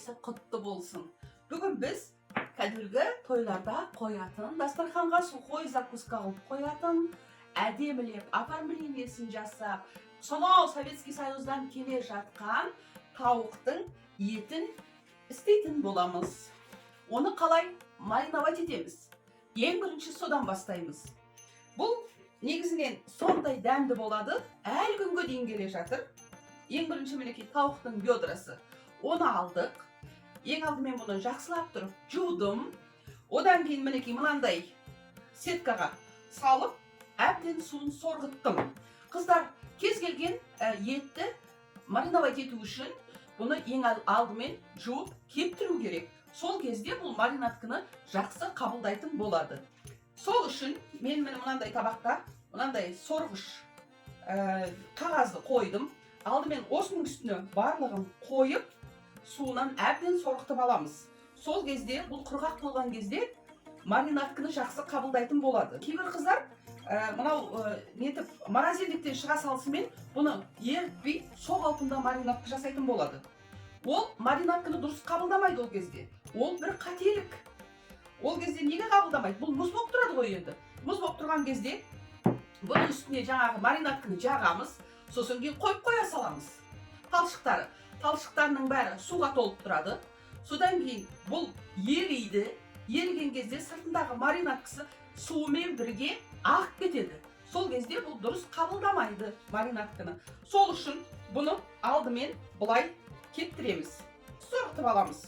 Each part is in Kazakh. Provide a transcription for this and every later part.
кешесі құтты болсын. Бүгін біз кәдімгі тойларда қоятын, дастарханға сухой закуска қылып қоятын, әдемілеп, оформлениесін жасап, сонау Советский Союздан келе жатқан тауықтың етін істейтін боламыз. Оны қалай мариновать етеміз? Ең бірінші содан бастаймыз. Бұл негізінен сондай дәмді болады, әлі күнге дейін келе жатыр. Ең бірінші мінекей тауықтың бедрасы. Оны алдық. Ең алдымен бұны жақсылап тұрып жудым. Одан кейін мінекей мынандай сеткаға салып, әбден суын сорғыттым. Қыздар, кез келген етті мариновать ету үшін бұны ең алдымен жуып кептіру керек. Сол кезде бұл маринатканы жақсы қабылдайтын болады. Сол үшін мен мынандай табақта мынандай сорғыш қағазды қойдым. Алдымен осының үстіне барлығын қойып, суынан әбден сорғытып аламыз. Сол кезде, бұл құрғақ болған кезде маринатканы жақсы қабылдайтын болады. Кейбір қыздар мынау нетіп морозильниктен шыға салысымен бұны ерітпей сол қалпында маринадты жасайтын болады. Ол маринатканы дұрыс қабылдамайды ол кезде. Ол бір қателік. Ол кезде неге қабылдамайды? Бұл мұз болып тұрады ғой енді. Мұз болып тұрған кезде бұның үстіне жаңағы маринатканы жағамыз. Сосын кейін қойып қоя саламыз. Талшықтары. Талшықтарының бәрі суға толып тұрады. Содан кейін бұл ериді. Еріген кезде сыртындағы маринаткасы суымен бірге ағып кетеді. Сол кезде бұл дұрыс қабылдамайды маринатканы. Сол үшін бұны алдымен бұлай кептіреміз. Сорғытып аламыз.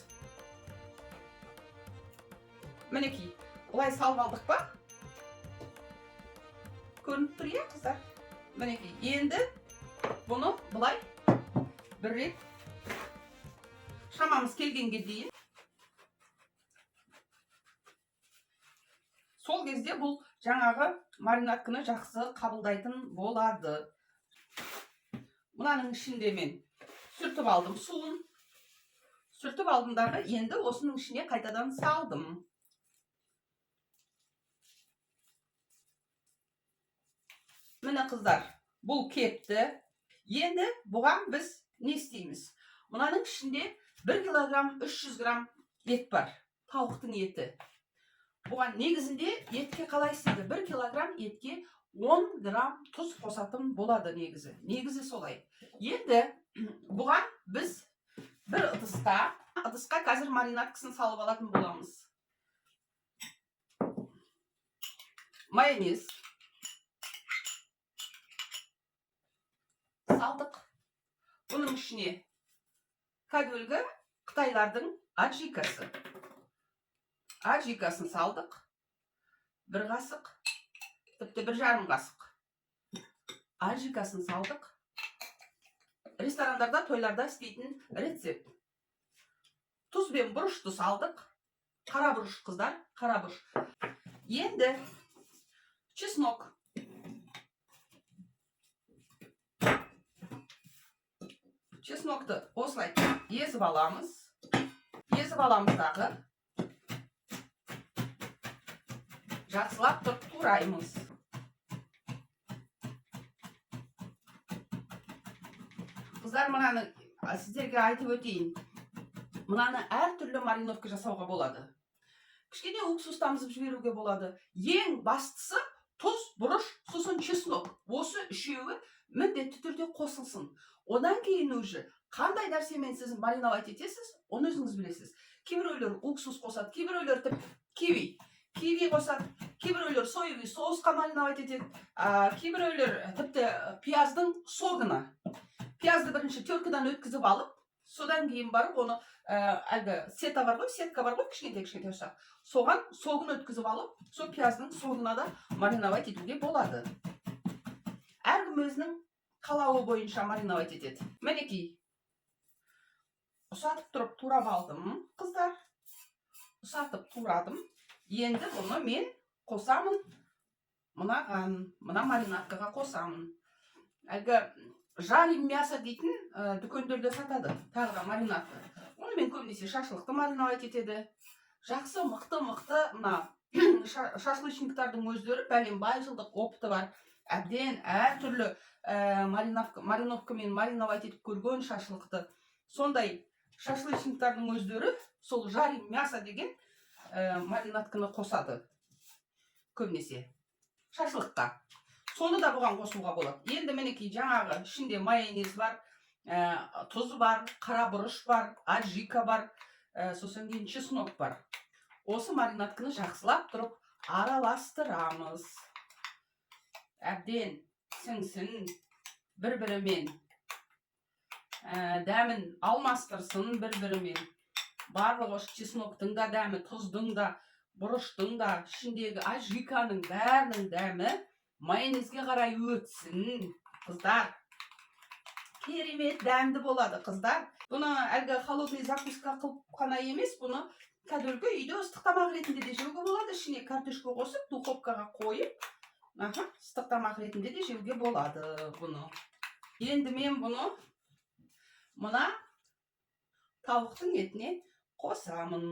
Мінекей, бұлай салып алдық па? Көрініп тұр иә, қыздар? Мінекей, енді бұны бұлай бір рет шамамыз келгенге дейін. Сол кезде бұл жаңағы маринатканы жақсы қабылдайтын болады. Мұнаның ішінде мен сүртіп алдым суын. Сүртіп алдымдағы енді осының ішіне қайтадан салдым. Міне қыздар, бұл кепті. Енді бұған біз не істейміз? Мұнаның ішінде 1 килограмм 300 грамм ет бар. Тауықтың еті. Бұған негізінде етке қалай істейді? 1 килограмм етке 10 грамм тұз қосатын болады негізі. Негізі солай. Енді бұған біз бір ыдысқа қазір маринаткасын салып алатын боламыз. Майонез салдық. Бұның ішіне кәдімгі қытайлардың аджикасы. Аджикасын салдық. 1 қасық, тіпті 1,5 қасық. Аджикасын салдық. Ресторандарда, тойларда істейтін рецепт. Тұз бен бұрышты салдық. Қара бұрыш қыздар, қара бұрыш. Енді чеснок. Чеснокты осылай езіп аламыз. Езіп аламыздағы. Жақсылап тұрып тураймыз. Қыздар, мұнаны сіздерге айтып өтейін. Мұнаны әртүрлі мариновка жасауға болады. Кішкене уксус тамызып жіберуге болады. Ең бастысы тұз, бұрыш, сосын чеснок. Осы үшеуі міндетті түрде қосылсын. Одан кейін уже қандай нәрсемен сіз мариновать етесіз, оны өзіңіз білесіз. Кейбіреулер уксус қосады, кейбіреулер киви қосады, кейбіреулер соевый соусқа мариновать етеді, кейбіреулер тіпті пияздың согына. Пиязды бірінші теркадан өткізіп алып, содан кейін барып оны әлгі сетка бар ғой, кішкентай ұсақ. Соған согын өткізіп алып, сол пияздың согына да мариновать етуге болады. Әркім өзінің қалауы бойынша мариновать етеді. Мінекей, ұсатып тұрып турап алдым, қыздар. Ұсатып турадым. Енді бұны мен қосамын. Мұна маринаткаға қосамын. Әлгі жарим мясо дейтін дүкендерде сатады. Тағы да маринадты. Оны мен көбінесе шашлықты мариновать етеді. Жақсы, мықты, шашлычниктардың өздері бәлембай жылдық опыты бар. Әбден әртүрлі мариновкамен мариновать етіп көрген шашлықты. Сондай шашлычниктардың өздері сол жарим мясо деген маринатканы қосады көбінесе шашлыққа. Соны да бұған қосуға болады. Енді мінекей жаңағы ішінде майонез бар, тұз бар, қара бұрыш бар, аджика бар, сосын кейін чеснок бар. Осы маринатканы жақсылап тұрып араластырамыз. Әбден сіңсін бір-бірімен, дәмін алмастырсын бір-бірімен. Барлығы чесноктың да дәмі, тұздың да, бұрыштың да, ішіндегі аджиканың бәрінің дәмі майонезге қарай өтсін. Қыздар, керемет дәмді болады, қыздар. Бұны әлгі холодный закуска қылып қана емес, бұны кәдімгі үйде ыстық тамақ ретінде де жеуге болады. Ішіне картошка қосып, духовкаға қойып, ыстық тамақ ретінде де жеуге болады бұны. Енді мен бұны мына тауықтың етіне қосамын.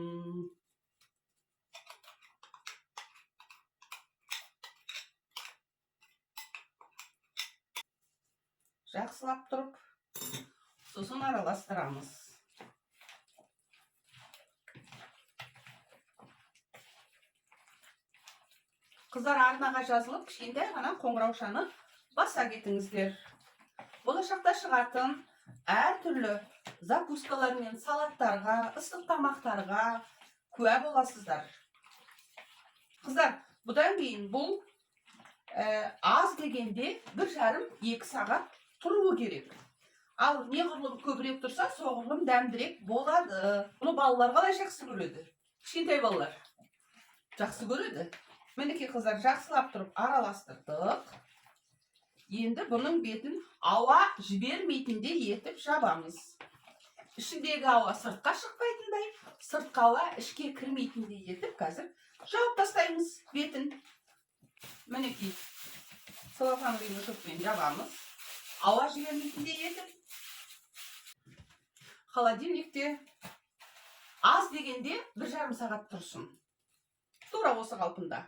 Жақсылап тұрып, сосын араластырамыз. Қыздар, арнаға жазылып, кішкентай ғана қоңыраушаны баса кетіңіздер. Болашақта шығатын әртүрлі закускалар мен салаттарға, ыстық тамақтарға куә боласыздар. Қыздар, бұдан кейін бұл аз дегенде 1,5-2 сағат тұруы керек. Ал неғұрлым көбірек тұрса, соғұрлым дәмдірек болады. Бұны балалар қалай жақсы көреді? Кішкентай балалар жақсы көреді. Мінекей қыздар, жақсылап тұрып араластырдық. Енді бұның бетін ауа жібермейтіндей етіп жабамыз. Ішіндегі ауа сыртқа шықпайтындай, сыртқа ауа ішке кірмейтіндей етіп қазір жауып тастаймыз бетін. Мінекей целлофановый мешокпен жабамыз. Ауа жібермейтіндей етіп. Холодильникте аз дегенде 1,5 сағат тұрсын. Тура осы қалпында.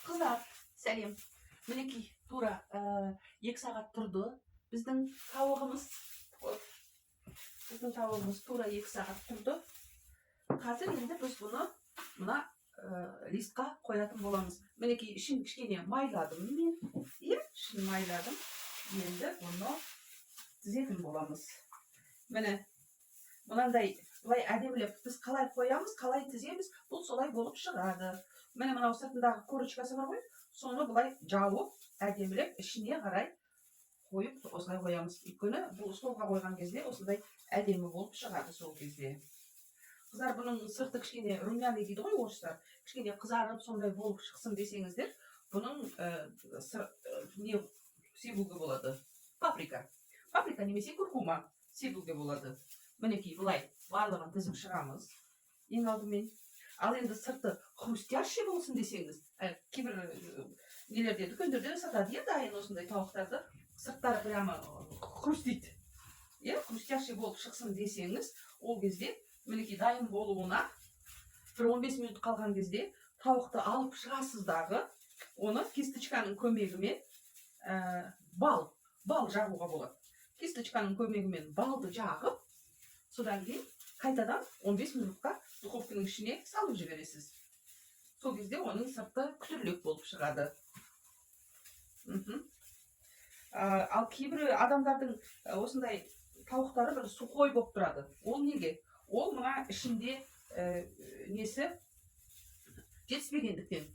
Қыздар, сәлем. Мінекей тура 2 сағат тұрды. Біздің тауығымыз тура 2 сағат тұрды. Қазір енді біз бұны мына листқа қоятын боламыз. Мінекей ішін кішкене майладым мен. Ішін майладым. Енді бұны тізетін боламыз. Міне, мынандай бұлай әдемілеп біз қалай қоямыз, қалай тіземіз, бұл солай болып шығады. Міне мынау сыртындағы корочкасы бар ғой, соны бұлай жауып, әдемілеп ішіне қарай қойып, осылай қоямыз. Өйткені бұл столға қойған кезде осындай әдемі болып шығады сол кезде. Қыздар, бұның сырты кішкене румяный дейді ғой орыстар. Кішкене қызарып, сондай болып шықсын десеңіздер, бұның не себуге болады? Паприка. Паприка немесе куркума себуге болады. Мінекей бұлай барлығын тізіп шығамыз. Ең алдымен. Ал енді сырты хрустящий болсын десеңіз, кейбір нелерде, дүкендерде сатады, дайын осындай тауықтарды, сырттары прямо хрустит. Хрустящий болып шықсын десеңіз, ол кезде мінекей дайын болуына 15 минут қалған кезде тауықты алып шығасыздағы, оны кисточканың көмегімен бал жағуға болады. Кисточканың көмегімен балды жағып, содан кейін қайтадан 15 минутқа духовканың ішіне салып жібересіз. Сол кезде оның сырты күтірлік болып шығады. Ал кейбір адамдардың осындай тауықтары бір сухой болып тұрады. Ол неге? Ол мына ішінде несі жетіспегендіктен.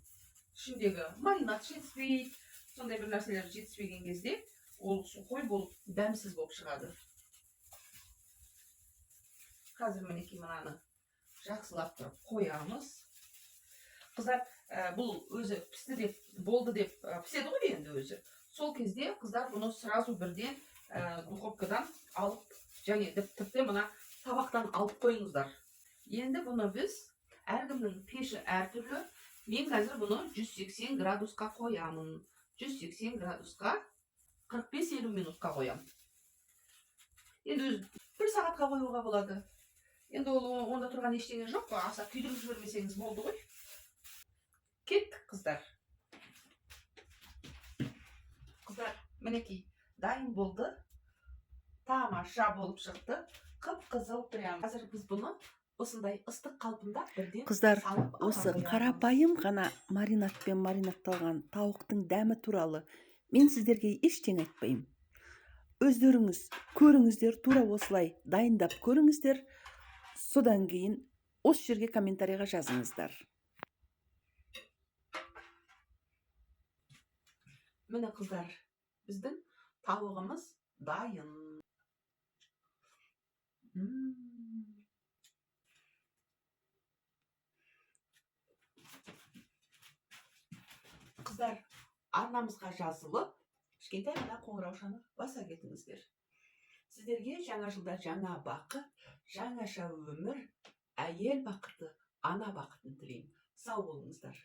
Ішіндегі маринад жетіспейді, сондай бір нәрселер жетіспеген кезде ол сухой болып, дәмсіз болып шығады. Қазір мінекей мынаны жақсылап тұрып қоямыз. Қыздар, бұл өзі пісті деп, болды деп піседі ғой енді өзі. Сол кезде қыздар бұны сразу бірден духовкадан алып, және тіпті мына табақтан алып қойыңыздар. Енді бұны біз әркімнің пеші әртүрлі. Мен қазір бұны 180 градусқа қоямын. 180 градусқа 45-50 минутқа қоям. Енді өзі 1 сағатқа қоюға болады. Енді онда тұрған ештеңе жоқ, аса күйдіріп жібермесеңіз болды ғой. Кеттік, қыздар. Қыздар, мінекей, дайын болды. Тамаша болып шықты. Kıpkızıl duramыз. Hazır biz bunu осындай ыстық қалпында бірден Қыздар, салып осы ала қоямыз. қарапайым ғана маринадпен маринадталған тауықтың дәмі туралы мен сіздерге ештеңе айтпаймын. Өздеріңіз көріңіздер, тура осылай дайындап көріңіздер. Содан кейін осы жерге комментарийға жазыңыздар. Міне қыздар, біздің тауығымыз дайын. Қыздар, арнамызға жазылып, кішкентай ғана қоңыраушаны баса кетіңіздер. Сіздерге жаңа жылда жаңа бақыт, жаңаша өмір, әйел бақыты, ана бақытын тілеймін. Сау болыңыздар.